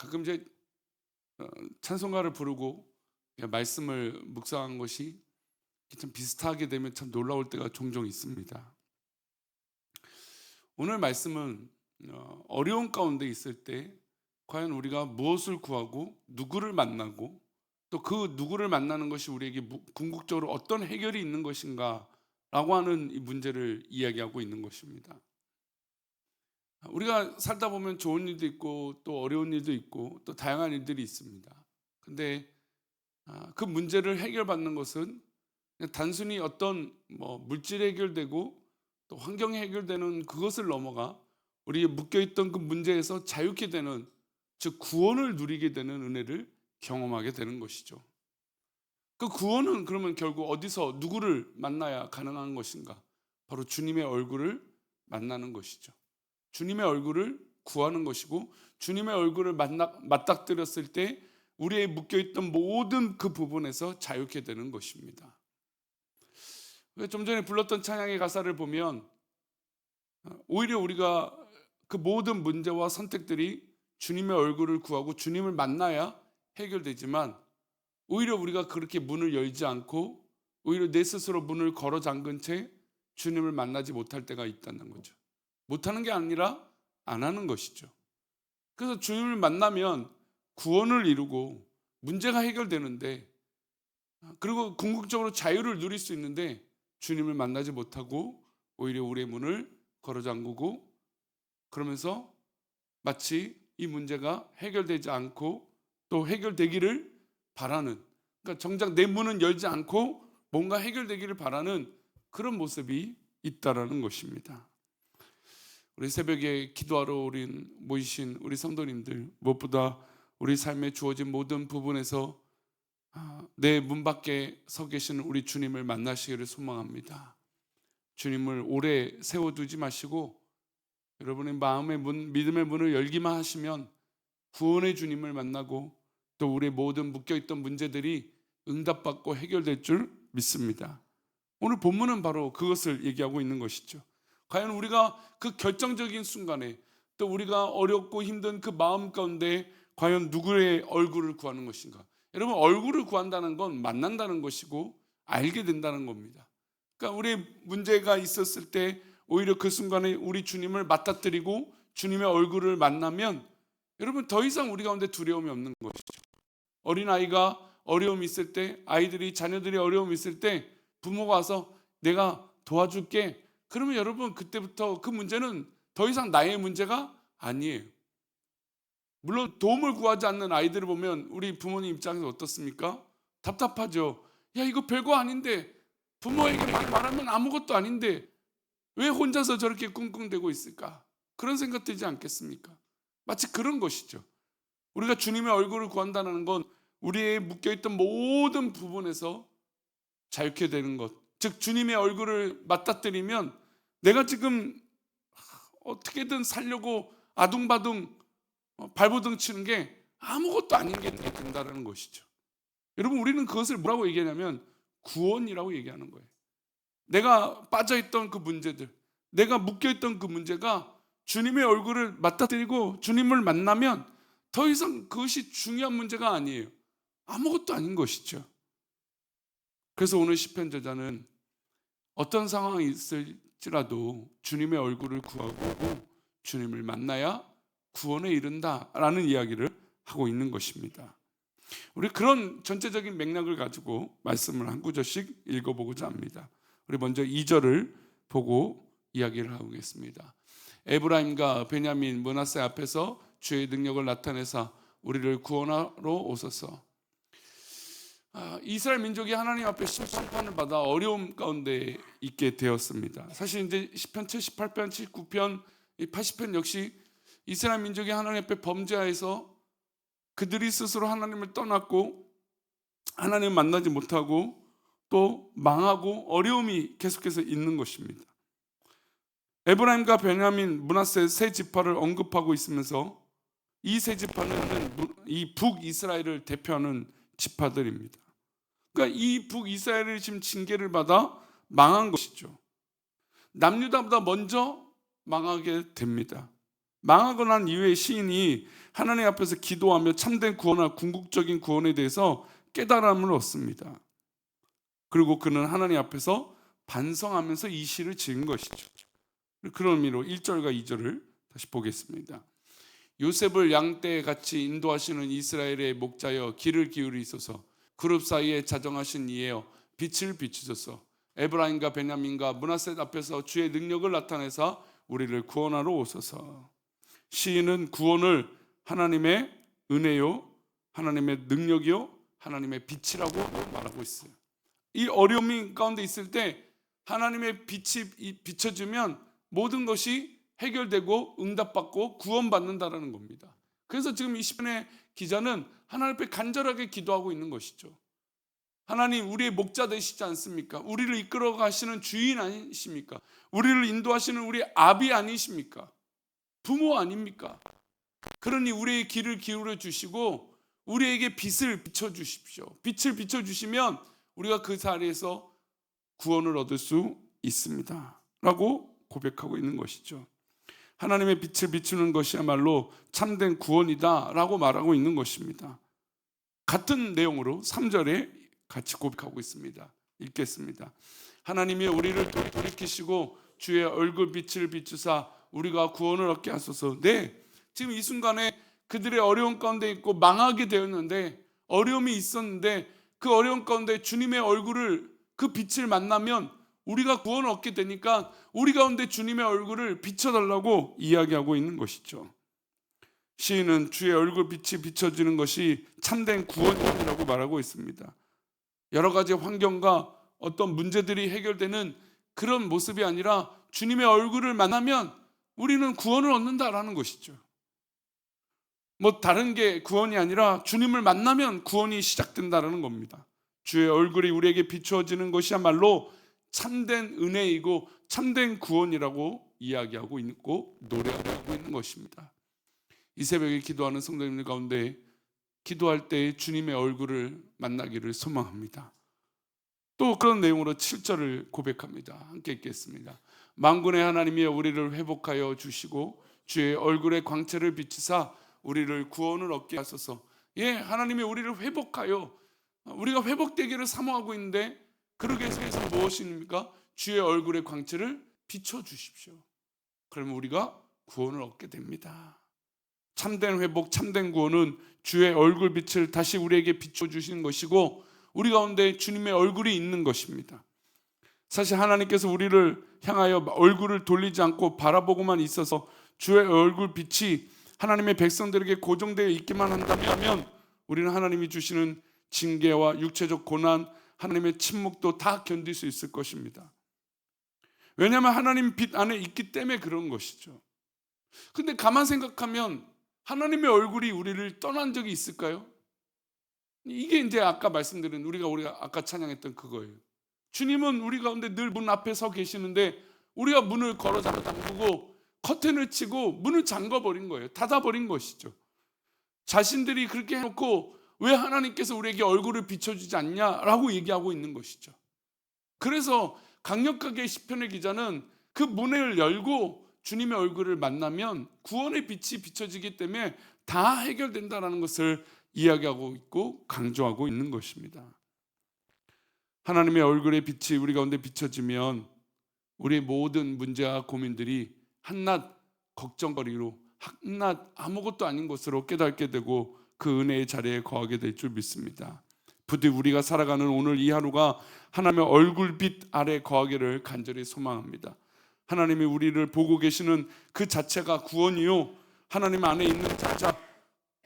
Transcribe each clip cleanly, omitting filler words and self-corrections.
가끔 이제 찬송가를 부르고 말씀을 묵상한 것이 참 비슷하게 되면 참 놀라울 때가 종종 있습니다. 오늘 말씀은 어려운 가운데 있을 때 과연 우리가 무엇을 구하고 누구를 만나고 또 그 누구를 만나는 것이 우리에게 궁극적으로 어떤 해결이 있는 것인가 라고 하는 이 문제를 이야기하고 있는 것입니다. 우리가 살다 보면 좋은 일도 있고 또 어려운 일도 있고 또 다양한 일들이 있습니다. 근데 그 문제를 해결받는 것은 그냥 단순히 어떤 물질이 해결되고 또 환경이 해결되는 그것을 넘어가 우리의 묶여있던 그 문제에서 자유케 되는, 즉 구원을 누리게 되는 은혜를 경험하게 되는 것이죠. 그 구원은 그러면 결국 어디서 누구를 만나야 가능한 것인가? 바로 주님의 얼굴을 만나는 것이죠. 주님의 얼굴을 구하는 것이고 주님의 얼굴을 맞닥뜨렸을 때 우리의 묶여있던 모든 그 부분에서 자유케 되는 것입니다. 좀 전에 불렀던 찬양의 가사를 보면 오히려 우리가 그 모든 문제와 선택들이 주님의 얼굴을 구하고 주님을 만나야 해결되지만 오히려 우리가 그렇게 문을 열지 않고 오히려 내 스스로 문을 걸어 잠근 채 주님을 만나지 못할 때가 있다는 거죠. 못하는 게 아니라 안 하는 것이죠. 그래서 주님을 만나면 구원을 이루고 문제가 해결되는데 그리고 궁극적으로 자유를 누릴 수 있는데 주님을 만나지 못하고 오히려 우리의 문을 걸어 잠그고 그러면서 마치 이 문제가 해결되지 않고 또 해결되기를 바라는, 그러니까 정작 내 문은 열지 않고 뭔가 해결되기를 바라는 그런 모습이 있다라는 것입니다. 우리 새벽에 기도하러 모이신 우리 성도님들, 무엇보다 우리 삶에 주어진 모든 부분에서 내 문 밖에 서 계시는 우리 주님을 만나시기를 소망합니다. 주님을 오래 세워두지 마시고 여러분의 마음의 문, 믿음의 문을 열기만 하시면 구원의 주님을 만나고 또 우리의 모든 묶여있던 문제들이 응답받고 해결될 줄 믿습니다. 오늘 본문은 바로 그것을 얘기하고 있는 것이죠. 과연 우리가 그 결정적인 순간에 또 우리가 어렵고 힘든 그 마음 가운데 과연 누구의 얼굴을 구하는 것인가? 여러분, 얼굴을 구한다는 건 만난다는 것이고 알게 된다는 겁니다. 그러니까 우리 문제가 있었을 때 오히려 그 순간에 우리 주님을 맞닥뜨리고 주님의 얼굴을 만나면 여러분 더 이상 우리 가운데 두려움이 없는 것이죠. 어린아이가 어려움이 있을 때, 자녀들이 어려움이 있을 때 부모가 와서 내가 도와줄게, 그러면 여러분 그때부터 그 문제는 더 이상 나의 문제가 아니에요. 물론 도움을 구하지 않는 아이들을 보면 우리 부모님 입장에서 어떻습니까? 답답하죠. 야, 이거 별거 아닌데, 부모에게 말하면 아무것도 아닌데 왜 혼자서 저렇게 끙끙대고 있을까? 그런 생각 들지 않겠습니까? 마치 그런 것이죠. 우리가 주님의 얼굴을 구한다는 건 우리의 묶여있던 모든 부분에서 자유케 되는 것, 즉 주님의 얼굴을 맞닥뜨리면 내가 지금 어떻게든 살려고 아둥바둥 발버둥 치는 게 아무것도 아닌 게 된다는 것이죠. 여러분, 우리는 그것을 뭐라고 얘기하냐면 구원이라고 얘기하는 거예요. 내가 빠져있던 그 문제들, 내가 묶여있던 그 문제가 주님의 얼굴을 맞닥뜨리고 주님을 만나면 더 이상 그것이 중요한 문제가 아니에요. 아무것도 아닌 것이죠. 그래서 오늘 시편 저자는 어떤 상황이 있을지라도 주님의 얼굴을 구하고 주님을 만나야 구원에 이른다라는 이야기를 하고 있는 것입니다. 우리 그런 전체적인 맥락을 가지고 말씀을 한 구절씩 읽어보고자 합니다. 우리 먼저 2절을 보고 이야기를 하겠습니다. 에브라임과 베냐민, 므낫세 앞에서 주의 능력을 나타내사 우리를 구원하러 오소서. 이스라엘 민족이 하나님 앞에 심판을 받아 어려움 가운데 있게 되었습니다. 사실 이제 시편 78편, 79편, 80편 역시 이스라엘 민족이 하나님 앞에 범죄하여서 그들이 스스로 하나님을 떠났고 하나님을 만나지 못하고 또 망하고 어려움이 계속해서 있는 것입니다. 에브라임과 베냐민, 므낫세 세 지파를 언급하고 있으면서 이 세 지파는 이 북이스라엘을 대표하는 지파들입니다. 그러니까 이 북이스라엘이 지금 징계를 받아 망한 것이죠. 남유다보다 먼저 망하게 됩니다. 망하고 난 이후에 시인이 하나님 앞에서 기도하며 참된 구원과 궁극적인 구원에 대해서 깨달음을 얻습니다. 그리고 그는 하나님 앞에서 반성하면서 이 시를 지은 것이죠. 그런 의미로 1절과 2절을 다시 보겠습니다. 요셉을 양떼에 같이 인도하시는 이스라엘의 목자여 길을 기울이소서. 그룹 사이에 자정하신 이에요 빛을 비추소서. 에브라임과 베냐민과 므낫셋 앞에서 주의 능력을 나타내사 우리를 구원하러 오소서. 시인은 구원을 하나님의 은혜요, 하나님의 능력이요, 하나님의 빛이라고 말하고 있어요. 이 어려움 가운데 있을 때 하나님의 빛이 비춰지면 모든 것이 해결되고 응답받고 구원받는다라는 겁니다. 그래서 지금 이 시편의 기자는 하나님 앞에 간절하게 기도하고 있는 것이죠. 하나님, 우리의 목자 되시지 않습니까? 우리를 이끌어 가시는 주인 아니십니까? 우리를 인도하시는 우리 아비 아니십니까? 부모 아닙니까? 그러니 우리의 길을 기울여 주시고 우리에게 빛을 비춰 주십시오. 빛을 비춰 주시면 우리가 그 자리에서 구원을 얻을 수 있습니다 라고 고백하고 있는 것이죠. 하나님의 빛을 비추는 것이야말로 참된 구원이다 라고 말하고 있는 것입니다. 같은 내용으로 3절에 같이 고백하고 있습니다. 읽겠습니다. 하나님이 우리를 돌이키시고 주의 얼굴 빛을 비추사 우리가 구원을 얻게 하소서. 네, 지금 이 순간에 그들의 어려운 가운데 있고 망하게 되었는데, 어려움이 있었는데 그 어려운 가운데 주님의 얼굴을, 그 빛을 만나면 우리가 구원을 얻게 되니까 우리 가운데 주님의 얼굴을 비춰달라고 이야기하고 있는 것이죠. 시인은 주의 얼굴 빛이 비춰지는 것이 참된 구원이라고 말하고 있습니다. 여러 가지 환경과 어떤 문제들이 해결되는 그런 모습이 아니라 주님의 얼굴을 만나면 우리는 구원을 얻는다라는 것이죠. 뭐 다른 게 구원이 아니라 주님을 만나면 구원이 시작된다라는 겁니다. 주의 얼굴이 우리에게 비추어지는 것이야말로 참된 은혜이고 참된 구원이라고 이야기하고 있고 노래하고 있는 것입니다. 이 새벽에 기도하는 성도님들 가운데 기도할 때 주님의 얼굴을 만나기를 소망합니다. 또 그런 내용으로 7절을 고백합니다. 함께 읽겠습니다. 만군의 하나님이여 우리를 회복하여 주시고 주의 얼굴의 광채를 비추사 우리를 구원을 얻게 하소서. 예, 하나님이 우리를 회복하여, 우리가 회복되기를 사모하고 있는데 그러기 위해서 무엇입니까? 주의 얼굴의 광채를 비춰주십시오. 그러면 우리가 구원을 얻게 됩니다. 참된 회복, 참된 구원은 주의 얼굴 빛을 다시 우리에게 비춰주시는 것이고 우리 가운데 주님의 얼굴이 있는 것입니다. 사실 하나님께서 우리를 향하여 얼굴을 돌리지 않고 바라보고만 있어서 주의 얼굴 빛이 하나님의 백성들에게 고정되어 있기만 한다면 우리는 하나님이 주시는 징계와 육체적 고난, 하나님의 침묵도 다 견딜 수 있을 것입니다. 왜냐하면 하나님 빛 안에 있기 때문에 그런 것이죠. 근데 가만 생각하면 하나님의 얼굴이 우리를 떠난 적이 있을까요? 이게 이제 아까 말씀드린 우리가 아까 찬양했던 그거예요. 주님은 우리 가운데 늘 문 앞에 서 계시는데 우리가 문을 걸어 잠그고 커튼을 치고 문을 잠궈버린 거예요. 닫아버린 것이죠. 자신들이 그렇게 해놓고 왜 하나님께서 우리에게 얼굴을 비춰주지 않냐라고 얘기하고 있는 것이죠. 그래서 강력하게 시편의 기자는 그 문을 열고 주님의 얼굴을 만나면 구원의 빛이 비춰지기 때문에 다 해결된다는 것을 이야기하고 있고 강조하고 있는 것입니다. 하나님의 얼굴의 빛이 우리 가운데 비춰지면 우리의 모든 문제와 고민들이 한낱 걱정거리로, 한낱 아무것도 아닌 것으로 깨닫게 되고 그 은혜의 자리에 거하게 될 줄 믿습니다. 부디 우리가 살아가는 오늘 이 하루가 하나님의 얼굴빛 아래 거하기를 간절히 소망합니다. 하나님이 우리를 보고 계시는 그 자체가 구원이요, 하나님 안에 있는 자자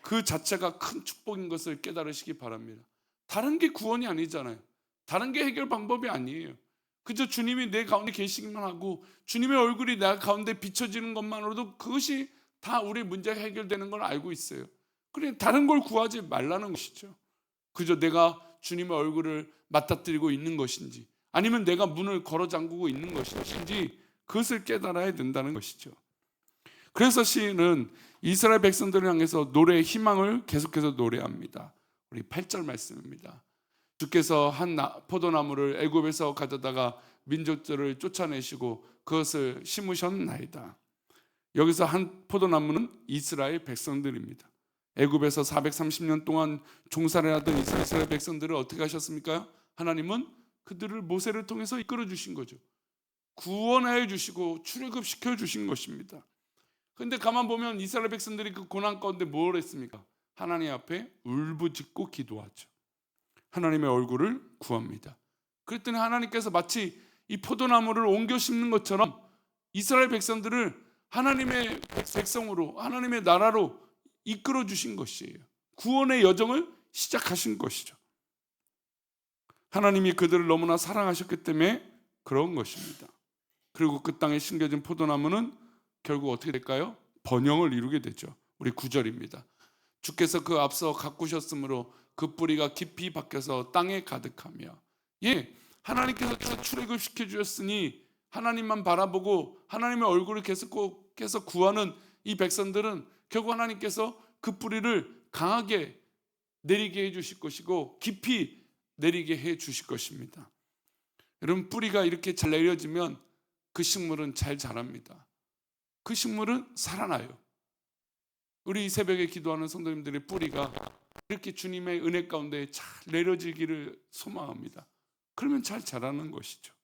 그 자체가 큰 축복인 것을 깨달으시기 바랍니다. 다른 게 구원이 아니잖아요. 다른 게 해결 방법이 아니에요. 그저 주님이 내 가운데 계시기만 하고 주님의 얼굴이 내 가운데 비춰지는 것만으로도 그것이 다 우리 문제가 해결되는 걸 알고 있어요. 그래, 다른 걸 구하지 말라는 것이죠. 그저 내가 주님의 얼굴을 맞닥뜨리고 있는 것인지 아니면 내가 문을 걸어 잠그고 있는 것인지 그것을 깨달아야 된다는 것이죠. 그래서 시인은 이스라엘 백성들을 향해서 노래의 희망을 계속해서 노래합니다. 우리 8절 말씀입니다. 주께서 한 포도나무를 애굽에서 가져다가 민족들을 쫓아내시고 그것을 심으셨나이다. 여기서 한 포도나무는 이스라엘 백성들입니다. 애굽에서 430년 동안 종살이 하던 이스라엘 백성들을 어떻게 하셨습니까? 하나님은 그들을 모세를 통해서 이끌어 주신 거죠. 구원하여 주시고 출애굽시켜 주신 것입니다. 그런데 가만 보면 이스라엘 백성들이 그 고난 가운데 뭘 했습니까? 하나님 앞에 울부짖고 기도하죠. 하나님의 얼굴을 구합니다. 그랬더니 하나님께서 마치 이 포도나무를 옮겨 심는 것처럼 이스라엘 백성들을 하나님의 백성으로, 하나님의 나라로 이끌어 주신 것이에요. 구원의 여정을 시작하신 것이죠. 하나님이 그들을 너무나 사랑하셨기 때문에 그런 것입니다. 그리고 그 땅에 심겨진 포도나무는 결국 어떻게 될까요? 번영을 이루게 되죠. 우리 9절입니다. 주께서 그 앞서 가꾸셨으므로 그 뿌리가 깊이 박혀서 땅에 가득하며, 하나님께서 출애굽시켜 주셨으니 하나님만 바라보고 하나님의 얼굴을 계속 구하는 이 백성들은 결국 하나님께서 그 뿌리를 강하게 내리게 해 주실 것이고 깊이 내리게 해 주실 것입니다. 여러분, 뿌리가 이렇게 잘 내려지면 그 식물은 잘 자랍니다. 그 식물은 살아나요. 우리 이 새벽에 기도하는 성도님들의 뿌리가 이렇게 주님의 은혜 가운데 잘 내려지기를 소망합니다. 그러면 잘 자라는 것이죠.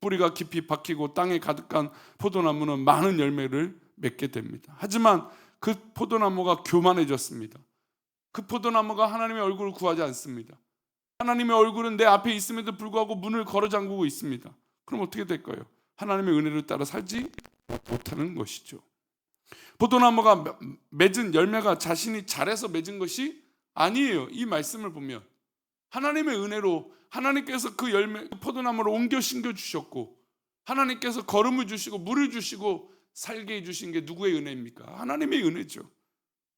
뿌리가 깊이 박히고 땅에 가득한 포도나무는 많은 열매를 맺게 됩니다. 하지만 그 포도나무가 교만해졌습니다. 그 포도나무가 하나님의 얼굴을 구하지 않습니다. 하나님의 얼굴은 내 앞에 있음에도 불구하고 문을 걸어 잠그고 있습니다. 그럼 어떻게 될까요? 하나님의 은혜를 따라 살지 못하는 것이죠. 포도나무가 맺은 열매가 자신이 잘해서 맺은 것이 아니에요. 이 말씀을 보면 하나님의 은혜로 하나님께서 그 열매, 포도나무를 옮겨 심겨 주셨고, 하나님께서 거름을 주시고 물을 주시고 살게 해주신 게 누구의 은혜입니까? 하나님의 은혜죠.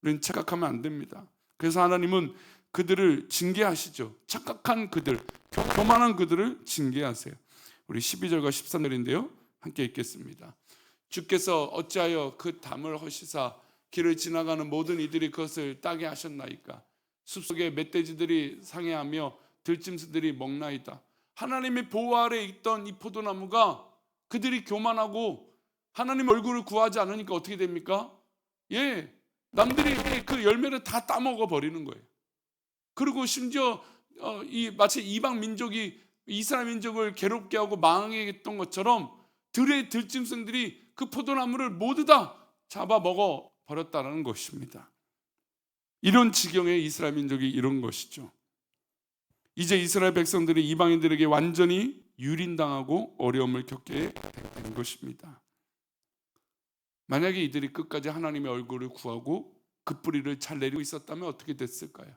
우리는 착각하면 안 됩니다. 그래서 하나님은 그들을 징계하시죠. 착각한 그들, 교만한 그들을 징계하세요. 우리 12절과 13절인데요, 함께 읽겠습니다. 주께서 어찌하여 그 담을 허시사 길을 지나가는 모든 이들이 그것을 따게 하셨나이까? 숲속에 멧돼지들이 상해하며 들짐승들이 먹나이다. 하나님의 보호 아래 있던 이 포도나무가 그들이 교만하고 하나님의 얼굴을 구하지 않으니까 어떻게 됩니까? 남들이 그 열매를 다 따먹어 버리는 거예요. 그리고 심지어 마치 이방 민족이 이스라엘 민족을 괴롭게 하고 망하게 했던 것처럼 들의 들짐승들이 그 포도나무를 모두 다 잡아 먹어 버렸다는 것입니다. 이런 지경의 이스라엘 민족이 이런 것이죠. 이제 이스라엘 백성들이 이방인들에게 완전히 유린당하고 어려움을 겪게 된 것입니다. 만약에 이들이 끝까지 하나님의 얼굴을 구하고 그 뿌리를 잘 내리고 있었다면 어떻게 됐을까요?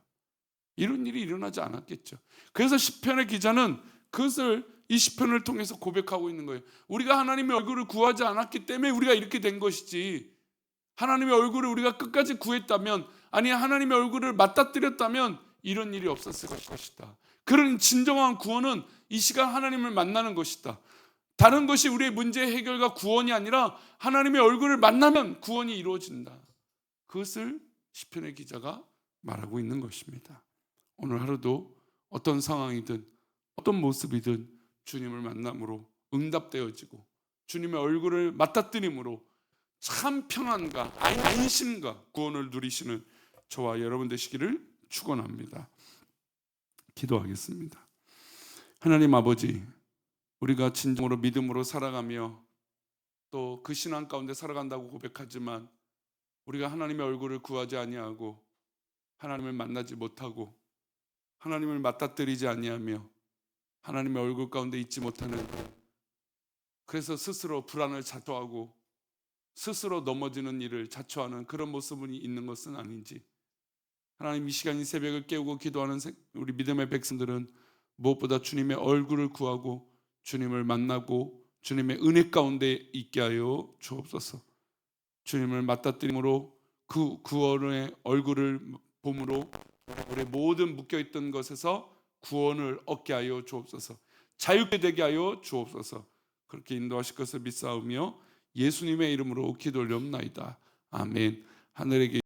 이런 일이 일어나지 않았겠죠. 그래서 시편의 기자는 그것을 이 시편을 통해서 고백하고 있는 거예요. 우리가 하나님의 얼굴을 구하지 않았기 때문에 우리가 이렇게 된 것이지, 하나님의 얼굴을 우리가 끝까지 구했다면, 아니 하나님의 얼굴을 맞닥뜨렸다면 이런 일이 없었을 것이다. 그런 진정한 구원은 이 시간 하나님을 만나는 것이다. 다른 것이 우리의 문제 해결과 구원이 아니라 하나님의 얼굴을 만나면 구원이 이루어진다. 그것을 시편의 기자가 말하고 있는 것입니다. 오늘 하루도 어떤 상황이든 어떤 모습이든 주님을 만남으로 응답되어지고 주님의 얼굴을 맞닥뜨림으로 참 평안과 안심과 구원을 누리시는 저와 여러분 되시기를 축원합니다. 기도하겠습니다. 하나님 아버지, 우리가 진정으로 믿음으로 살아가며 또 그 신앙 가운데 살아간다고 고백하지만 우리가 하나님의 얼굴을 구하지 아니하고 하나님을 만나지 못하고 하나님을 맞닥뜨리지 아니하며 하나님의 얼굴 가운데 있지 못하는, 그래서 스스로 불안을 자초하고 스스로 넘어지는 일을 자초하는 그런 모습이 있는 것은 아닌지, 하나님 이 시간 이 새벽을 깨우고 기도하는 우리 믿음의 백성들은 무엇보다 주님의 얼굴을 구하고 주님을 만나고 주님의 은혜 가운데 있게 하여 주옵소서. 주님을 맞닥뜨림으로 그 구원의 얼굴을 봄으로 우리 모든 묶여있던 것에서 구원을 얻게 하여 주옵소서. 자유케 되게 하여 주옵소서. 그렇게 인도하실 것을 믿사오며 예수님의 이름으로 기도 올려옵나이다. 아멘. 하늘에